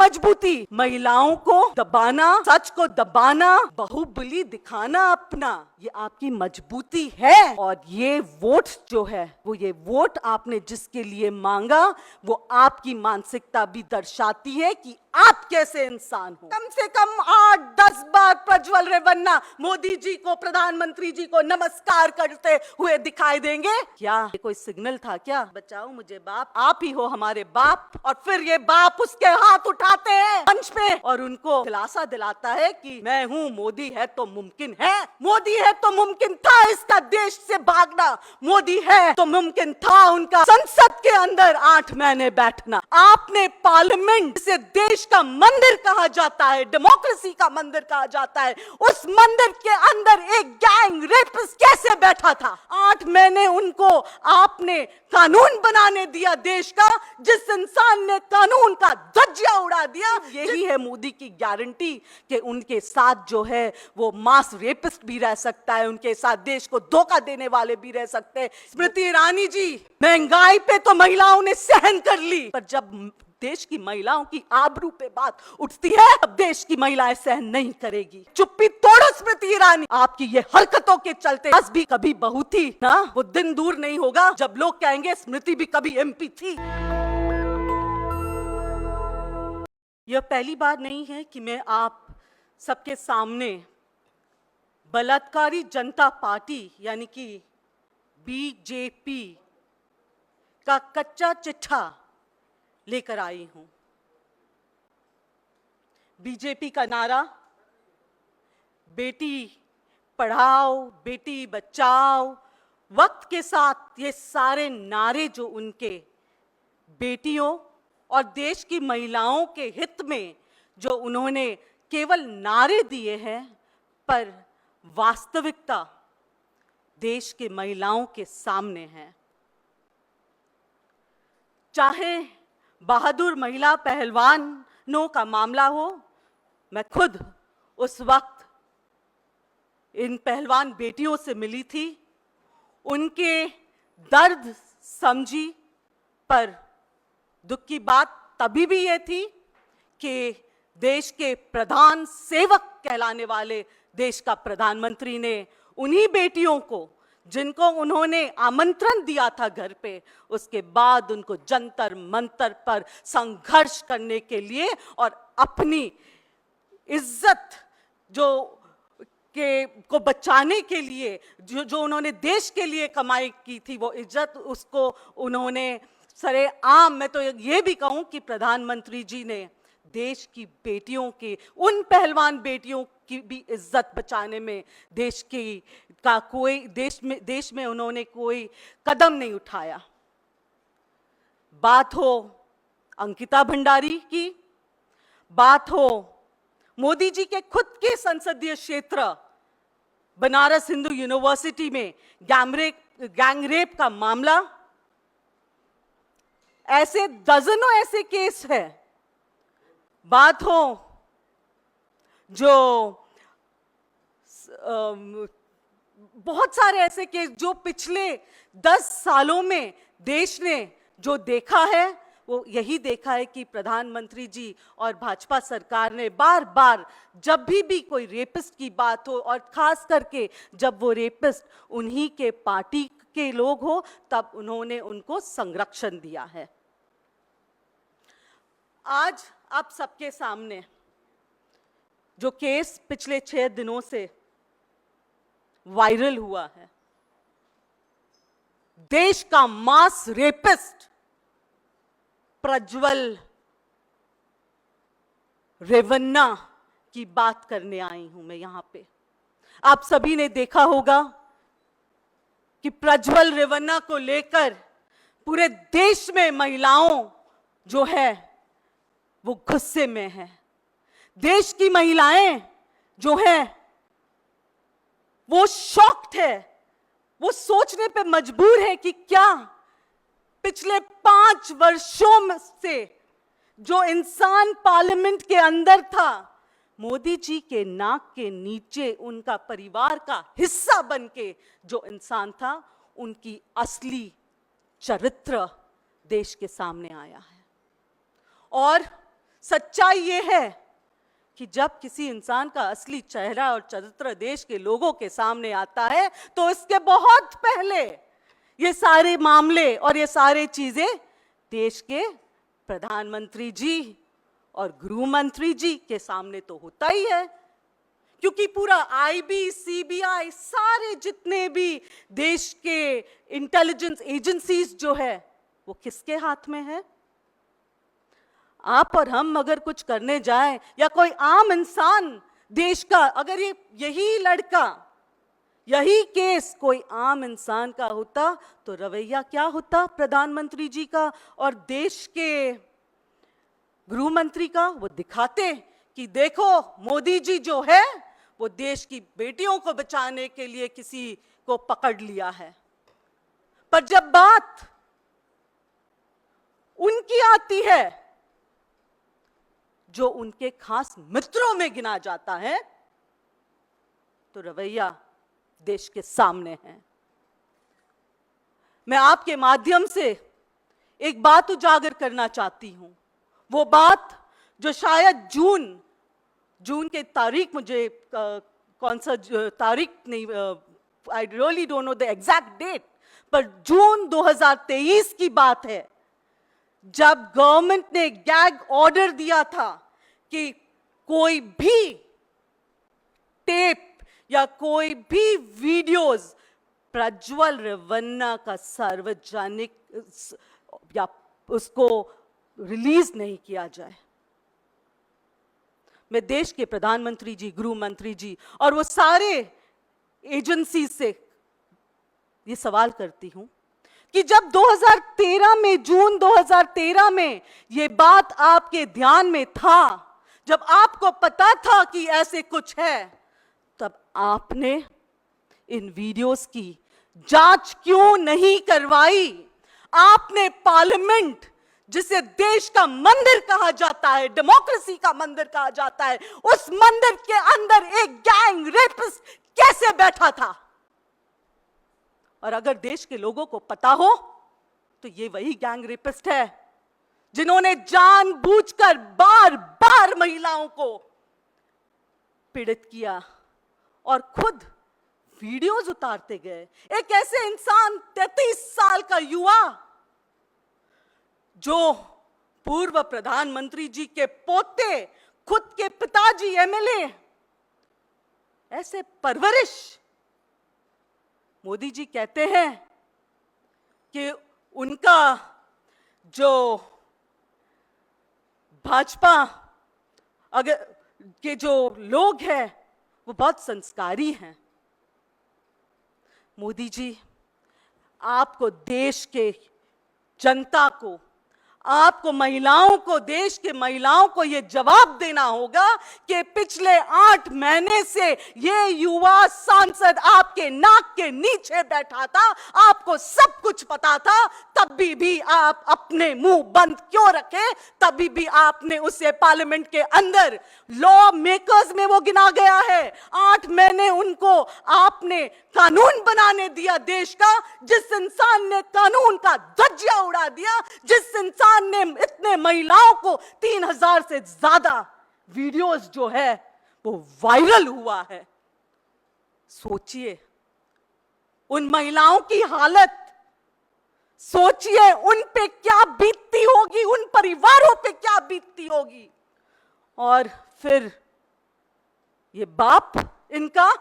मजबूती, महिलाओं को दबाना, सच को दबाना, बाहुबली दिखाना अपना, ये आपकी मजबूती है। और ये वोट जो है, वो ये वोट आपने जिसके लिए मांगा, वो आपकी मानसिकता भी दर्शाती है कि आप कैसे इंसान हो। कम से कम 8-10 बार प्रज्वल रेवन्ना मोदी जी को, प्रधानमंत्री जी को नमस्कार करते हुए दिखाई देंगे। क्या ये कोई सिग्नल था क्या? बचाओ मुझे बाप, आप ही हो हमारे बाप। और फिर ये बाप उसके हाथ उठाते हैं मंच पे और उनको दिलासा दिलाता है कि मैं हूं, मोदी है तो मुमकिन है, मोदी है तो मुमकिन था इसका देश से भागना, मोदी है तो मुमकिन था उनका संसद के अंदर 8 महीने बैठना। आपने पार्लियामेंट से देश का मंदिर कहा जाता है, डेमोक्रेसी का मंदिर कहा जाता है, उस मंदिर के अंदर एक गैंग रेपिस्ट कैसे बैठा था? 8 महीने उनको आपने कानून बनाने दिया देश का, जिस इंसान ने कानून का धज्जिया उड़ा दिया। यही है मोदी की गारंटी कि उनके साथ जो है वो मास रेपिस्ट भी रह सकता है, उनके साथ देश को धोखा देने वाले भी रह सकते हैं। स्मृति ईरानी जी, महंगाई पे तो महिलाओं ने सहन कर ली, पर जब देश की महिलाओं की आबरू पे बात उठती है, अब देश की महिलाएं सहन नहीं करेगी। चुप्पी तोड़ो स्मृति ईरानी, आपकी ये हरकतों के चलते बस भी कभी बहू थी ना, वो दिन दूर नहीं होगा जब लोग कहेंगे स्मृति भी कभी एमपी थी। यह पहली बार नहीं है कि मैं आप सबके सामने बलात्कारी जनता पार्टी यानी कि बीजेपी का कच्चा चिट्ठा लेकर आई हूं। बीजेपी का नारा बेटी पढ़ाओ, बेटी बचाओ, वक्त के साथ ये सारे नारे जो उनके बेटियों और देश की महिलाओं के हित में जो उन्होंने केवल नारे दिए हैं, पर वास्तविकता देश के महिलाओं के सामने है। चाहे बहादुर महिला पहलवानों का मामला हो, मैं खुद उस वक्त इन पहलवान बेटियों से मिली थी, उनके दर्द समझी, पर दुख की बात तभी भी ये थी कि देश के प्रधान सेवक कहलाने वाले देश का प्रधानमंत्री ने उन्हीं बेटियों को, जिनको उन्होंने आमंत्रण दिया था घर पे, उसके बाद उनको जंतर मंतर पर संघर्ष करने के लिए और अपनी इज्जत को बचाने के लिए जो उन्होंने देश के लिए कमाई की थी, वो इज्जत उसको उन्होंने सरेआम, मैं तो ये भी कहूं कि प्रधानमंत्री जी ने देश की बेटियों की, उन पहलवान बेटियों की भी इज्जत बचाने में देश में उन्होंने कोई कदम नहीं उठाया। बात हो अंकिता भंडारी की, बात हो मोदी जी के खुद के संसदीय क्षेत्र बनारस हिंदू यूनिवर्सिटी में गैंगरेप का मामला, ऐसे दर्जनों ऐसे केस है। बात हो जो बहुत सारे ऐसे केस जो पिछले 10 सालों में देश ने जो देखा है, वो यही देखा है कि प्रधानमंत्री जी और भाजपा सरकार ने बार बार जब भी कोई रेपिस्ट की बात हो, और खास करके जब वो रेपिस्ट उन्हीं के पार्टी के लोग हो, तब उन्होंने उनको संरक्षण दिया है। आज आप सबके सामने जो केस पिछले 6 दिनों से वायरल हुआ है, देश का मास रेपिस्ट प्रज्वल रेवन्ना की बात करने आई हूं मैं यहां पे। आप सभी ने देखा होगा कि प्रज्वल रेवन्ना को लेकर पूरे देश में महिलाओं जो है वो गुस्से में है। देश की महिलाएं जो है वो शॉक्ड है, वो सोचने पे मजबूर है कि क्या पिछले 5 वर्षों से जो इंसान पार्लियामेंट के अंदर था, मोदी जी के नाक के नीचे उनका परिवार का हिस्सा बनके जो इंसान था, उनकी असली चरित्र देश के सामने आया है। और सच्चाई ये है कि जब किसी इंसान का असली चेहरा और चरित्र देश के लोगों के सामने आता है तो इसके बहुत पहले ये सारे मामले और ये सारे चीजें देश के प्रधानमंत्री जी और गृह मंत्री जी के सामने तो होता ही है, क्योंकि पूरा आईबी, सीबीआई, सारे जितने भी देश के इंटेलिजेंस एजेंसीज जो है वो किसके हाथ में है? आप और हम अगर कुछ करने जाएं या कोई आम इंसान देश का, अगर यही लड़का, यही केस कोई आम इंसान का होता तो रवैया क्या होता प्रधानमंत्री जी का और देश के गृह मंत्री का? वो दिखाते कि देखो मोदी जी जो है वो देश की बेटियों को बचाने के लिए किसी को पकड़ लिया है। पर जब बात उनकी आती है जो उनके खास मित्रों में गिना जाता है तो रवैया देश के सामने है। मैं आपके माध्यम से एक बात उजागर करना चाहती हूं, वो बात जो शायद जून के तारीख, मुझे कौन सा तारीख नहीं, I really don't know the exact date, पर जून 2023 की बात है, जब गवर्नमेंट ने गैग ऑर्डर दिया था कि कोई भी टेप या कोई भी वीडियोस प्रज्वल रेवन्ना का सार्वजनिक या उसको रिलीज नहीं किया जाए। मैं देश के प्रधानमंत्री जी, गृह मंत्री जी और वो सारे एजेंसी से ये सवाल करती हूं कि जब 2013 में, जून 2013 में ये बात आपके ध्यान में था, जब आपको पता था कि ऐसे कुछ है, तब आपने इन वीडियोस की जांच क्यों नहीं करवाई? आपने पार्लियामेंट, जिसे देश का मंदिर कहा जाता है, डेमोक्रेसी का मंदिर कहा जाता है, उस मंदिर के अंदर एक गैंग रेपिस्ट कैसे बैठा था? और अगर देश के लोगों को पता हो तो ये वही गैंग रेपिस्ट है जिन्होंने जानबूझकर बार बार महिलाओं को पीड़ित किया और खुद वीडियोस उतारते गए। एक ऐसे इंसान, 33 साल का युवा, जो पूर्व प्रधानमंत्री जी के पोते, खुद के पिताजी एमएलए, ऐसे परवरिश। मोदी जी कहते हैं कि उनका जो भाजपा अगर के जो लोग हैं वो बहुत संस्कारी हैं। मोदी जी, आपको, देश के जनता को, आपको महिलाओं को, देश के महिलाओं को यह जवाब देना होगा कि पिछले 8 महीने से ये युवा सांसद आपके नाक के नीचे बैठा था, आपको सब कुछ पता था, तभी भी आप अपने मुंह बंद क्यों रखे? तभी भी आपने उसे पार्लियामेंट के अंदर, लॉ मेकर्स में वो गिना गया है, 8 महीने उनको आपने कानून बनाने दिया देश का। जिस इंसान ने कानून का ध्वजा उड़ा दिया, जिस इंसान ने इतने महिलाओं को 3000 से ज्यादा वीडियोस जो है वो वायरल हुआ है, सोचिए उन महिलाओं की हालत, सोचिए उन पे क्या बीतती होगी, उन परिवारों पे क्या बीतती होगी। और फिर ये बाप इनका,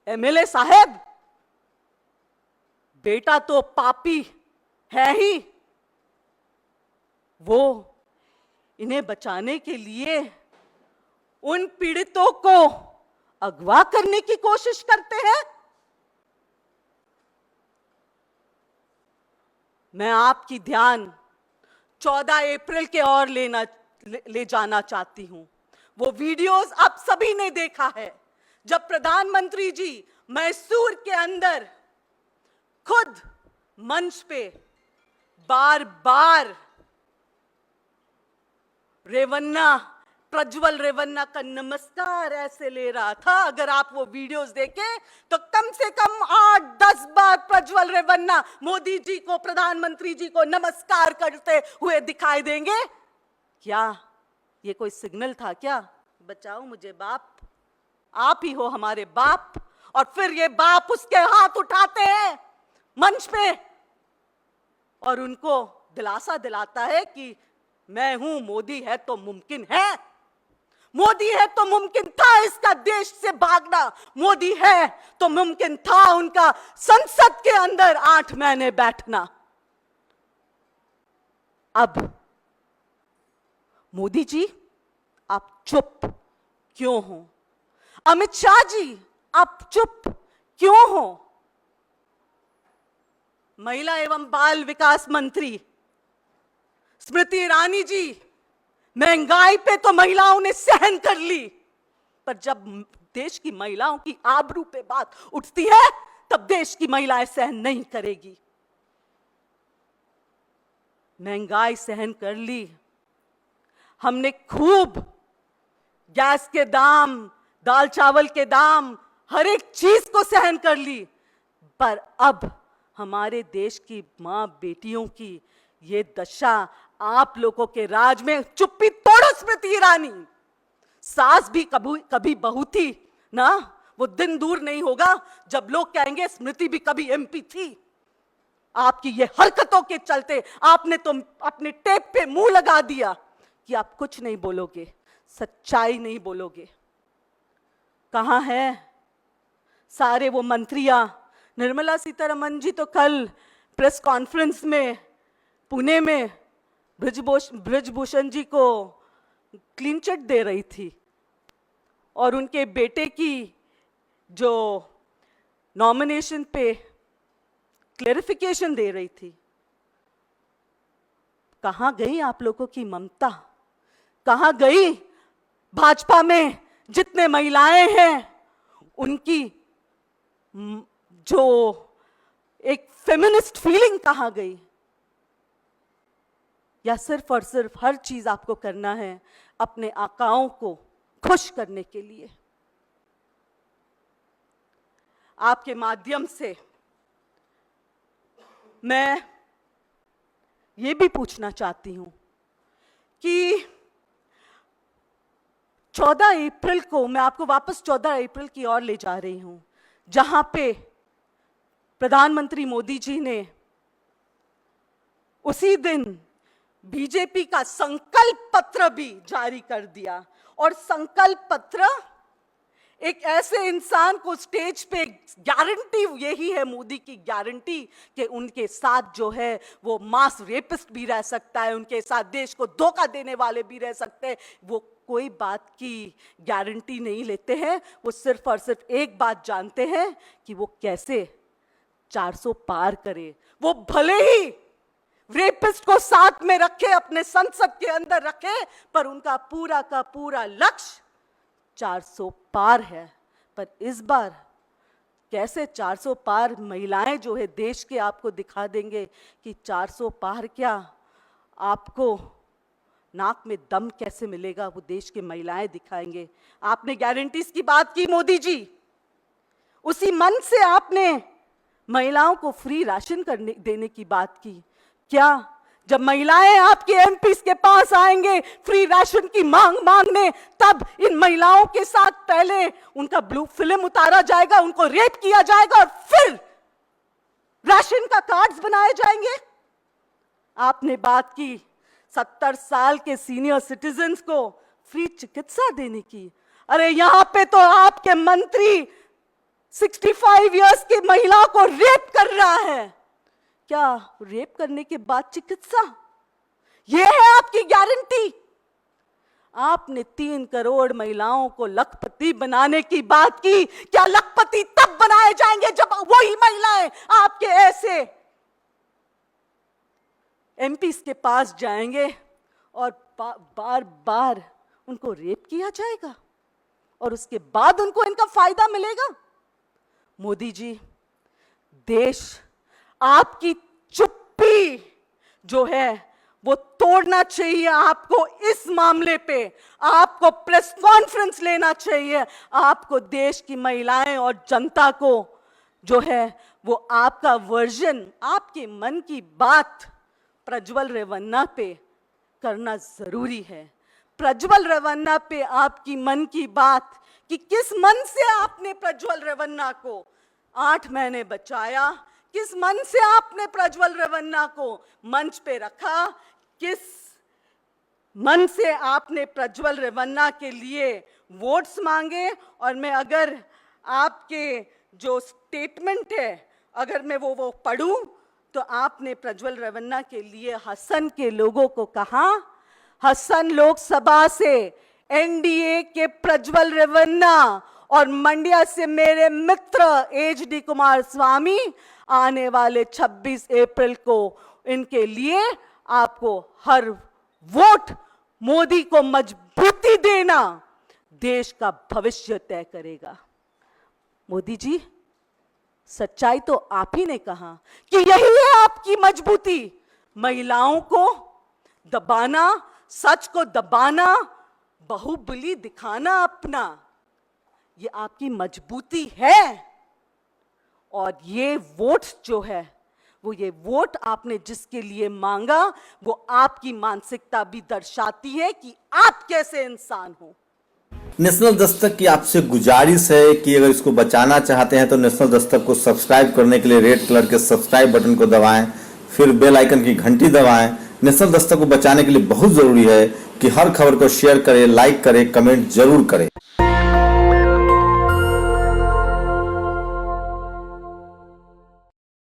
एमएलए साहब, बेटा तो पापी है ही, वो इन्हें बचाने के लिए उन पीड़ितों को अगवा करने की कोशिश करते हैं। मैं आपकी ध्यान 14 अप्रैल के और ले जाना चाहती हूं। वो वीडियोस आप सभी ने देखा है, जब प्रधानमंत्री जी मैसूर के अंदर खुद मंच पे बार बार रेवन्ना, प्रज्वल रेवन्ना का नमस्कार ऐसे ले रहा था। अगर आप वो वीडियोस देखें तो कम से कम 8-10 बार प्रज्वल रेवन्ना मोदी जी को, प्रधानमंत्री जी को नमस्कार करते हुए दिखाई देंगे। क्या ये कोई सिग्नल था क्या? बचाओ मुझे बाप, आप ही हो हमारे बाप। और फिर ये बाप उसके हाथ उठाते हैं मंच पे और उनको दिलासा दिलाता है कि मैं हूं, मोदी है तो मुमकिन है, मोदी है तो मुमकिन था इसका देश से भागना, मोदी है तो मुमकिन था उनका संसद के अंदर 8 महीने बैठना। अब मोदी जी आप चुप क्यों हो? अमित शाह जी आप चुप क्यों हो? महिला एवं बाल विकास मंत्री स्मृति ईरानी जी, महंगाई पे तो महिलाओं ने सहन कर ली, पर जब देश की महिलाओं की आबरू पे बात उठती है तब देश की महिलाएं सहन नहीं करेगी। महंगाई सहन कर ली, हमने खूब गैस के दाम, दाल चावल के दाम, हर एक चीज को सहन कर ली, पर अब हमारे देश की मां बेटियों की ये दशा आप लोगों के राज में। चुप्पी तोड़ो स्मृति ईरानी, सास भी कभी बहू थी ना, वो दिन दूर नहीं होगा जब लोग कहेंगे स्मृति भी कभी एमपी थी। आपकी ये हरकतों के चलते आपने तो अपने टेप पे मुंह लगा दिया कि आप कुछ नहीं बोलोगे, सच्चाई नहीं बोलोगे। कहां है सारे वो मंत्रियां? निर्मला सीतारमण जी तो कल प्रेस कॉन्फ्रेंस में पुणे में ब्रजभूषण जी को क्लीन चिट दे रही थी और उनके बेटे की जो नॉमिनेशन पे क्लेरिफिकेशन दे रही थी। कहां गई आप लोगों की ममता? कहां गई भाजपा में जितने महिलाएं हैं उनकी जो एक फेमिनिस्ट फीलिंग कहां गई? या सिर्फ और सिर्फ हर चीज आपको करना है अपने आकाओं को खुश करने के लिए? आपके माध्यम से मैं ये भी पूछना चाहती हूं कि 14 अप्रैल को मैं आपको वापस 14 अप्रैल की ओर ले जा रही हूं, जहां पे प्रधानमंत्री मोदी जी ने उसी दिन बीजेपी का संकल्प पत्र भी जारी कर दिया। और संकल्प पत्र एक ऐसे इंसान को स्टेज पे, गारंटी यही है मोदी की गारंटी कि उनके साथ जो है वो मास रेपिस्ट भी रह सकता है, उनके साथ देश को धोखा देने वाले भी रह सकते हैं। वो कोई बात की गारंटी नहीं लेते हैं, वो सिर्फ और सिर्फ एक बात जानते हैं कि वो कैसे 400 पार करे। वो भले ही रेपिस्ट को साथ में रखे, अपने संसद के अंदर रखे, पर उनका पूरा का पूरा लक्ष्य 400 पार है। पर इस बार कैसे 400 पार महिलाएं जो है देश के आपको दिखा देंगे कि 400 पार क्या, आपको नाक में दम कैसे मिलेगा वो देश की महिलाएं दिखाएंगे। आपने गारंटीज की बात की मोदी जी, उसी मन से आपने महिलाओं को फ्री राशन देने की बात की। क्या जब महिलाएं आपके एमपीज के पास आएंगे फ्री राशन की मांग मांगने, तब इन महिलाओं के साथ पहले उनका ब्लू फिल्म उतारा जाएगा, उनको रेप किया जाएगा और फिर राशन का कार्ड्स बनाए जाएंगे? आपने बात की 70 साल के सीनियर सिटीजन्स को फ्री चिकित्सा देने की। अरे यहां पे तो आपके मंत्री 65 इयर्स की महिला को रेप कर रहा है। क्या रेप करने के बाद चिकित्सा? यह है आपकी गारंटी? आपने 3 करोड़ महिलाओं को लखपति बनाने की बात की। क्या लखपति तब बनाए जाएंगे जब वही महिलाएं आपके ऐसे एमपीज के पास जाएंगे और बार बार उनको रेप किया जाएगा और उसके बाद उनको इनका फायदा मिलेगा? मोदी जी, देश आपकी चुप्पी जो है वो तोड़ना चाहिए। आपको इस मामले पे आपको प्रेस कॉन्फ्रेंस लेना चाहिए। आपको देश की महिलाएं और जनता को जो है वो आपका वर्जन, आपके मन की बात प्रज्वल रेवन्ना पे करना जरूरी है। प्रज्वल रेवन्ना पे आपकी मन की बात कि किस मन से आपने प्रज्वल रेवन्ना को 8 महीने बचाया, किस मन से आपने प्रज्वल रेवन्ना को मंच पे रखा, किस मन से आपने प्रज्वल रेवन्ना के लिए वोट्स मांगे। और मैं अगर आपके जो स्टेटमेंट है अगर मैं वो पढ़ूं तो आपने प्रज्वल रेवन्ना के लिए हसन के लोगों को कहा, हसन लोकसभा से एनडीए के प्रज्वल रेवन्ना और मंड्या से मेरे मित्र एचडी कुमारस्वामी आने वाले 26 अप्रैल को इनके लिए आपको हर वोट मोदी को मजबूती देना देश का भविष्य तय करेगा। मोदी जी, सच्चाई तो आप ही ने कहा कि यही है आपकी मजबूती, महिलाओं को दबाना, सच को दबाना, बाहुबली दिखाना अपना, ये आपकी मजबूती है। और ये वोट जो है वो ये वोट आपने जिसके लिए मांगा वो आपकी मानसिकता भी दर्शाती है कि आप कैसे इंसान हो। नेशनल दस्तक की आपसे गुजारिश है कि अगर इसको बचाना चाहते हैं तो नेशनल दस्तक को सब्सक्राइब करने के लिए रेड कलर के सब्सक्राइब बटन को दबाएं, फिर बेल आइकन की घंटी दबाएं। नेशनल दस्तक को बचाने के लिए बहुत जरूरी है कि हर खबर को शेयर करें, लाइक करें, कमेंट जरूर करें।